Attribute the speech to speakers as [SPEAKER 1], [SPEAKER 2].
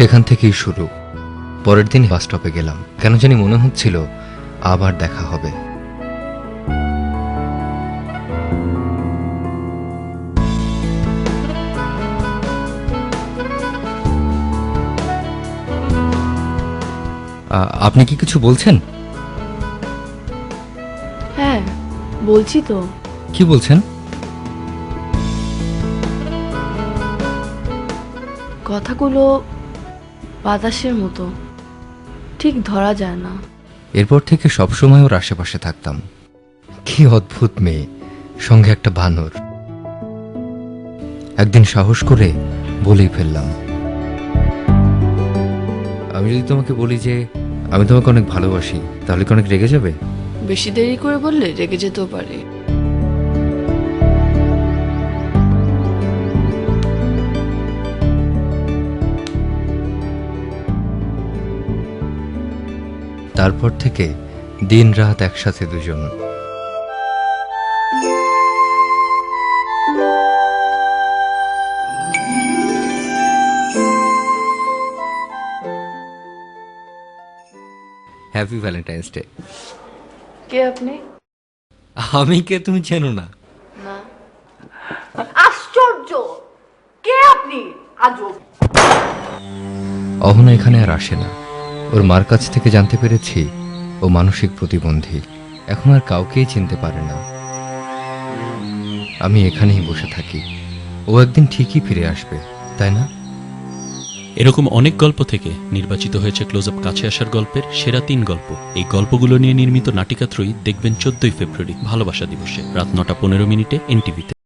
[SPEAKER 1] সেখান থেকেই শুরু। পরের দিন বাস স্টপে গেলাম, কেন জানি মনে হচ্ছিল আবার দেখা হবে। আপনি কি কিছু বলছেন?
[SPEAKER 2] হ্যাঁ বলছি তো।
[SPEAKER 1] কি বলছেন?
[SPEAKER 2] কথাগুলো বাতাসের মতো, ঠিক ধরা যায় না।
[SPEAKER 1] এরপর থেকে সবসময় ওর আশেপাশে থাকতাম। কি অদ্ভুত মেয়ে, সঙ্গে একটা বানর। একদিন সাহস করে বলেই ফেললাম, আমি যদি তোমাকে বলি যে আমি তোমাকে অনেক ভালোবাসি, তাহলে কি অনেক রেগে যাবে?
[SPEAKER 2] বেশি দেরি করে বললে রেগে যেতেও পারে।
[SPEAKER 1] তারপর থেকে দিন রাত একসাথে দুজন। Happy Valentine's day.
[SPEAKER 2] কে আপনি?
[SPEAKER 1] আমি কে তুমি চেনো না?
[SPEAKER 2] না।
[SPEAKER 3] আশ্চর্য! কে আপনি? আজব!
[SPEAKER 1] অহনা এখানে আর আসে না। ওর মার কাছ থেকে জানতে পেরেছি ও মানসিক প্রতিবন্ধী, এখন আর কাউকেই চিনতে পারে না। আমি এখানেই বসে থাকি, ও একদিন ঠিকই ফিরে আসবে, তাই না?
[SPEAKER 4] এরকম অনেক গল্প থেকে নির্বাচিত হয়েছে ক্লোজ আপ কাছে আসার গল্পের সেরা 3 গল্প। এই গল্পগুলো নিয়ে নির্মিত নাটিকা ত্রয়ী দেখবেন 14ই ফেব্রুয়ারি ভালোবাসা দিবসে রাত 9টা 15 মিনিটে এনটিভিতে।